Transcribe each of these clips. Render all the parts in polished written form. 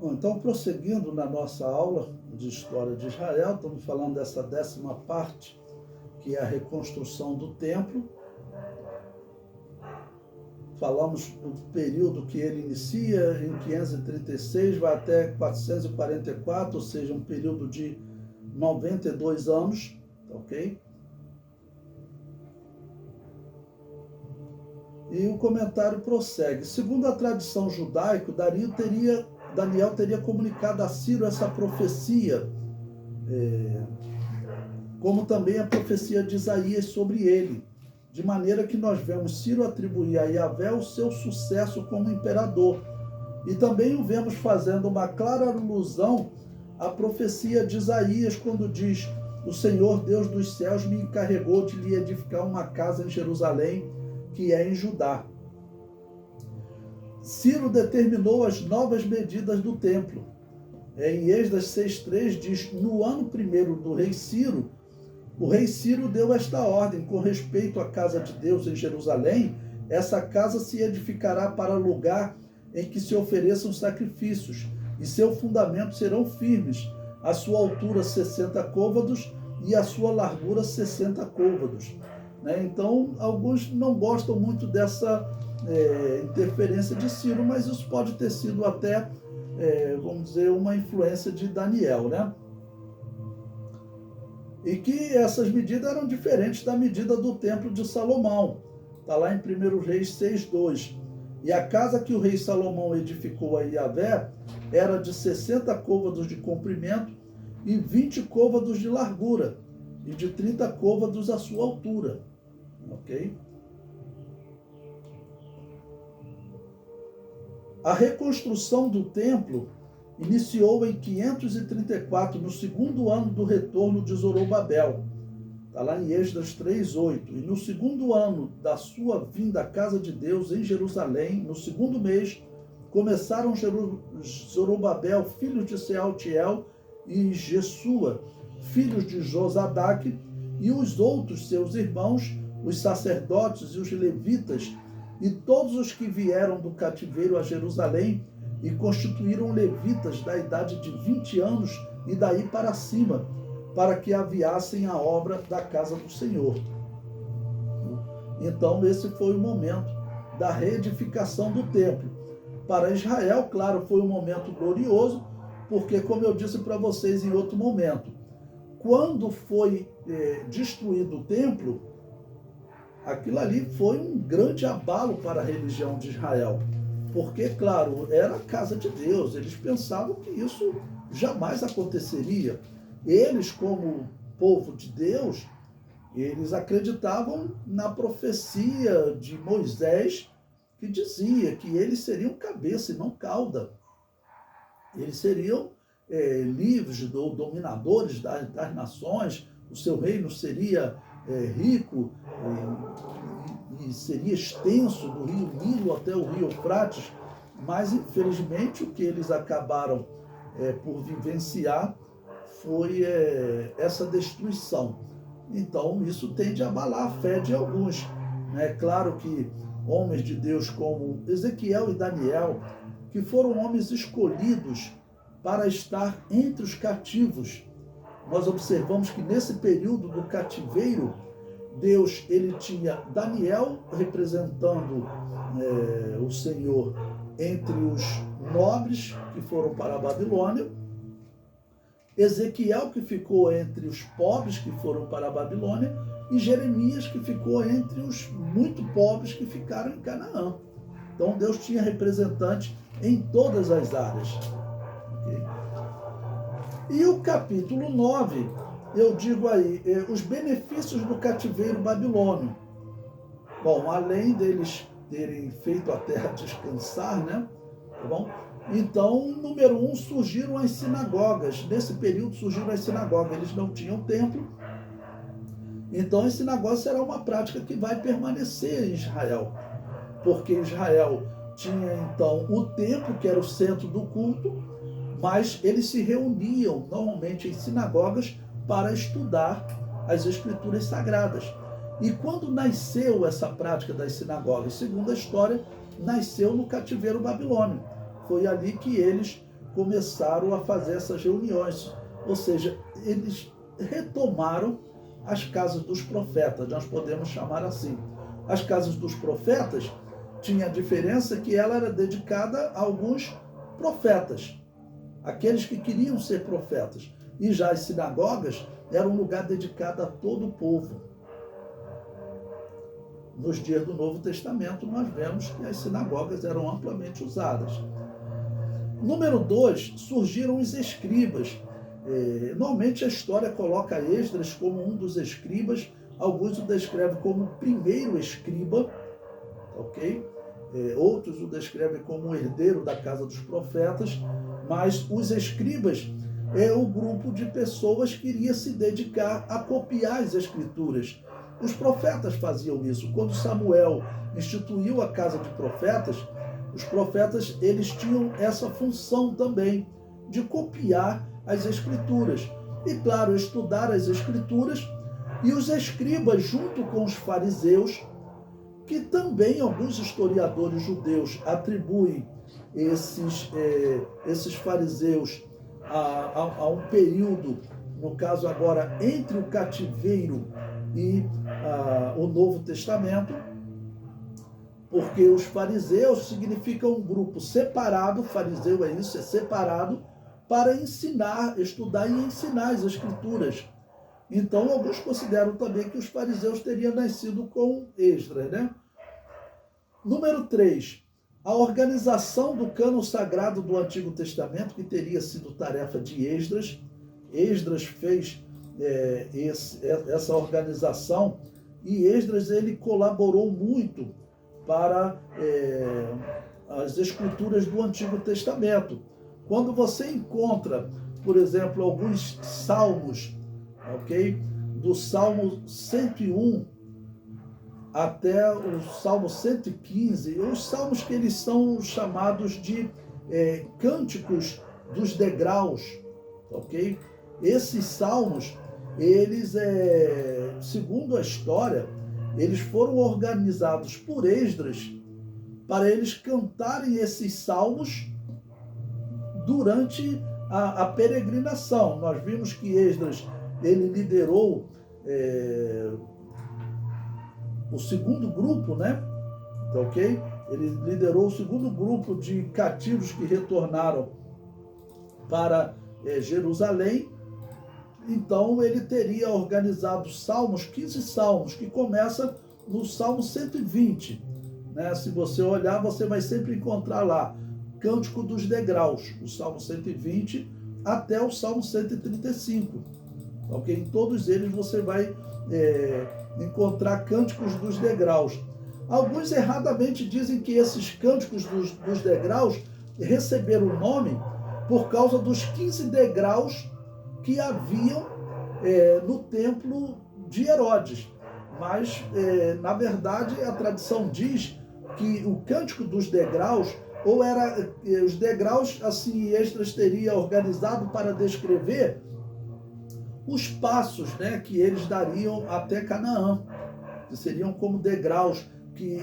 Bom, então, prosseguindo na nossa aula de História de Israel, estamos falando dessa 10ª parte, que é a reconstrução do templo. Falamos do período que ele inicia em 536, vai até 444, ou seja, um período de 92 anos, ok? E o comentário prossegue. Segundo a tradição judaica, Daniel teria comunicado a Ciro essa profecia, como também a profecia de Isaías sobre ele, de maneira que nós vemos Ciro atribuir a Yahvé o seu sucesso como imperador. E também o vemos fazendo uma clara alusão à profecia de Isaías, quando diz: o Senhor Deus dos céus me encarregou de lhe edificar uma casa em Jerusalém, que é em Judá. Ciro determinou as novas medidas do templo. Em Esdras 6,3 diz: no ano primeiro do rei Ciro, o rei Ciro deu esta ordem: com respeito à casa de Deus em Jerusalém, essa casa se edificará para lugar em que se ofereçam sacrifícios, e seus fundamentos serão firmes, a sua altura 60 côvados e a sua largura 60 côvados. Então, alguns não gostam muito dessa interferência de Ciro, mas isso pode ter sido até, vamos dizer, uma influência de Daniel, né? E que essas medidas eram diferentes da medida do templo de Salomão. Está lá em 1 Reis 6,2. E a casa que o rei Salomão edificou a Yahvé era de 60 côvados de comprimento e 20 côvados de largura, e de 30 côvados a sua altura. Ok? A reconstrução do templo iniciou em 534, no segundo ano do retorno de Zorobabel. Está lá em Esdras 3,8. E no segundo ano da sua vinda à casa de Deus em Jerusalém, no segundo mês, começaram Zorobabel, filho de Sealtiel, e Jesua, filhos de Josadaque, e os outros seus irmãos, os sacerdotes e os levitas, e todos os que vieram do cativeiro a Jerusalém, e constituíram levitas da idade de 20 anos e daí para cima, para que aviassem a obra da casa do Senhor. Então, esse foi o momento da reedificação do templo. Para Israel, claro, foi um momento glorioso, porque, como eu disse para vocês em outro momento, quando foi destruído o templo, aquilo ali foi um grande abalo para a religião de Israel. Porque, claro, era a casa de Deus, eles pensavam que isso jamais aconteceria. Eles, como povo de Deus, eles acreditavam na profecia de Moisés, que dizia que eles seriam cabeça e não cauda. Eles seriam livres, dominadores das nações, o seu reino seria rico e seria extenso, do rio Nilo até o rio Eufrates, mas infelizmente o que eles acabaram por vivenciar foi essa destruição. Então isso tende a abalar a fé de alguns. É claro que homens de Deus como Ezequiel e Daniel, que foram homens escolhidos para estar entre os cativos, nós observamos que nesse período do cativeiro, Deus, ele tinha Daniel representando o Senhor entre os nobres que foram para a Babilônia, Ezequiel, que ficou entre os pobres que foram para a Babilônia, e Jeremias, que ficou entre os muito pobres que ficaram em Canaã. Então Deus tinha representantes em todas as áreas. Okay? E o capítulo 9, eu digo aí, os benefícios do cativeiro babilônio. Bom, além deles terem feito a terra descansar, né? Tá bom? Então, número 1, surgiram as sinagogas. Nesse período surgiram as sinagogas. Eles não tinham templo. Então, as sinagogas será uma prática que vai permanecer em Israel. Porque Israel tinha, então, o templo, que era o centro do culto, mas eles se reuniam normalmente em sinagogas para estudar as escrituras sagradas. E quando nasceu essa prática das sinagogas? Segundo a história, nasceu no cativeiro babilônio. Foi ali que eles começaram a fazer essas reuniões. Ou seja, eles retomaram as casas dos profetas, nós podemos chamar assim. As casas dos profetas tinha a diferença que ela era dedicada a alguns profetas, aqueles que queriam ser profetas. E já as sinagogas eram um lugar dedicado a todo o povo. Nos dias do Novo Testamento, nós vemos que as sinagogas eram amplamente usadas. Número 2, surgiram os escribas. Normalmente a história coloca Esdras como um dos escribas, alguns o descrevem como o primeiro escriba, ok? Outros o descrevem como o herdeiro da casa dos profetas, mas os escribas é o grupo de pessoas que iria se dedicar a copiar as escrituras. Os profetas faziam isso. Quando Samuel instituiu a casa de profetas, os profetas eles tinham essa função também de copiar as escrituras. E claro, estudar as escrituras, e os escribas junto com os fariseus, que também alguns historiadores judeus atribuem esses fariseus a um período, no caso agora, entre o cativeiro e o Novo Testamento, porque os fariseus significam um grupo separado, fariseu é isso, é separado, para ensinar, estudar e ensinar as Escrituras. Então, alguns consideram também que os fariseus teriam nascido com Esdras, né? Número 3, a organização do cânon sagrado do Antigo Testamento, que teria sido tarefa de Esdras. Esdras fez essa organização, e Esdras ele colaborou muito para as escrituras do Antigo Testamento. Quando você encontra, por exemplo, alguns salmos, ok? Do Salmo 101 até o Salmo 115, os salmos que eles são chamados de cânticos dos degraus, ok? Esses salmos, eles, segundo a história, eles foram organizados por Esdras para eles cantarem esses salmos durante a peregrinação. Nós vimos que Esdras, ele liderou o segundo grupo, né? Tá ok? Ele liderou o segundo grupo de cativos que retornaram para Jerusalém. Então, ele teria organizado salmos, 15 salmos, que começa no Salmo 120. Né? Se você olhar, você vai sempre encontrar lá Cântico dos Degraus, o Salmo 120 até o Salmo 135. Ok? Em todos eles você vai encontrar Cânticos dos Degraus. Alguns erradamente dizem que esses Cânticos dos Degraus receberam o nome por causa dos 15 degraus que haviam no templo de Herodes. Mas, na verdade, a tradição diz que o Cântico dos Degraus, ou era os degraus, assim, Esdras teria organizado para descrever os passos, né, que eles dariam até Canaã, que seriam como degraus, que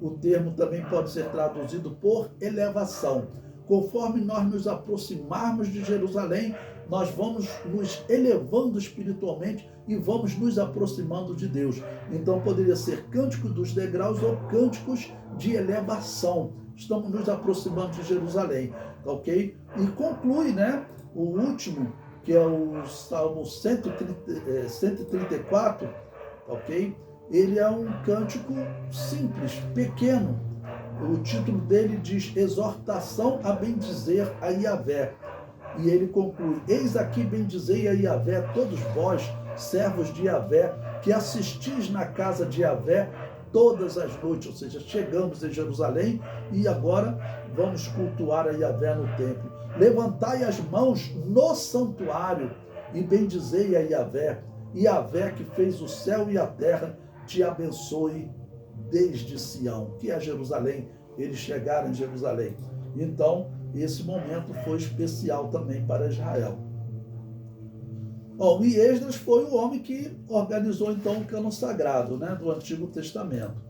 o termo também pode ser traduzido por elevação. Conforme nós nos aproximarmos de Jerusalém, nós vamos nos elevando espiritualmente e vamos nos aproximando de Deus. Então poderia ser cântico dos degraus ou cânticos de elevação. Estamos nos aproximando de Jerusalém, ok? E conclui, né, o último, que é o Salmo 134, ok? Ele é um cântico simples, pequeno. O título dele diz Exortação a bendizer a Yahvé. E ele conclui: Eis aqui bendizei a Yahvé, todos vós, servos de Yahvé, que assistis na casa de Yahvé todas as noites. Ou seja, chegamos em Jerusalém e agora vamos cultuar a Yahvé no templo. Levantai as mãos no santuário e bendizei a Yahvé. Yahvé que fez o céu e a terra, te abençoe desde Sião, que é Jerusalém. Eles chegaram em Jerusalém. Então, esse momento foi especial também para Israel. Bom, e Esdras foi o homem que organizou então o cânon sagrado, né, do Antigo Testamento.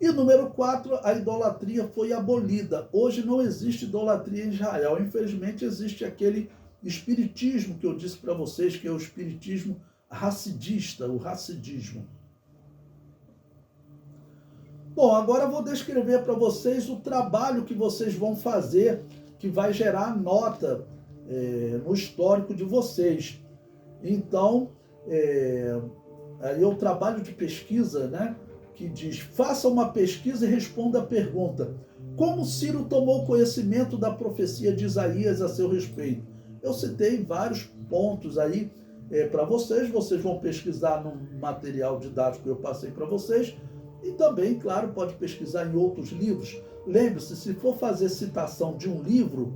E número 4, a idolatria foi abolida. Hoje não existe idolatria em Israel. Infelizmente existe aquele espiritismo que eu disse para vocês, que é o espiritismo racidista, o racidismo. Bom, agora eu vou descrever para vocês o trabalho que vocês vão fazer, que vai gerar nota no histórico de vocês. Então, aí é o trabalho de pesquisa, né? Que diz, faça uma pesquisa e responda a pergunta: como Ciro tomou conhecimento da profecia de Isaías a seu respeito? Eu citei vários pontos aí para vocês vão pesquisar no material didático que eu passei para vocês, e também, claro, pode pesquisar em outros livros. Lembre-se, se for fazer citação de um livro,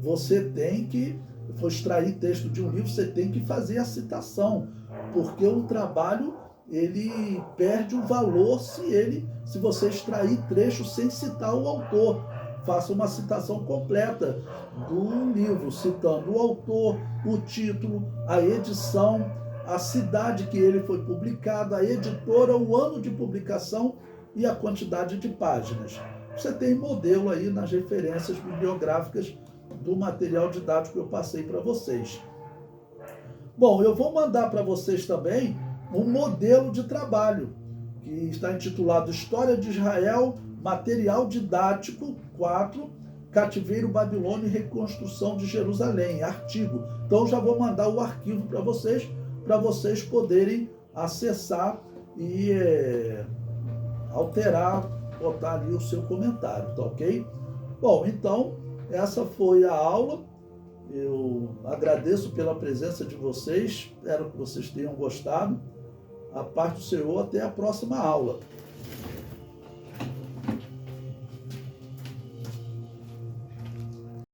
você tem que, se for extrair texto de um livro, você tem que fazer a citação, porque um trabalho ele perde o valor se você extrair trechos sem citar o autor. Faça uma citação completa do livro, citando o autor, o título, a edição, a cidade que ele foi publicado, a editora, o ano de publicação e a quantidade de páginas. Você tem modelo aí nas referências bibliográficas do material didático que eu passei para vocês. Bom, eu vou mandar para vocês também um modelo de trabalho, que está intitulado História de Israel, Material Didático 4, Cativeiro Babilônio e Reconstrução de Jerusalém, artigo. Então já vou mandar o arquivo para vocês poderem acessar e alterar, botar ali o seu comentário, tá ok? Bom, então essa foi a aula. Eu agradeço pela presença de vocês, espero que vocês tenham gostado. A paz do Senhor, até a próxima aula.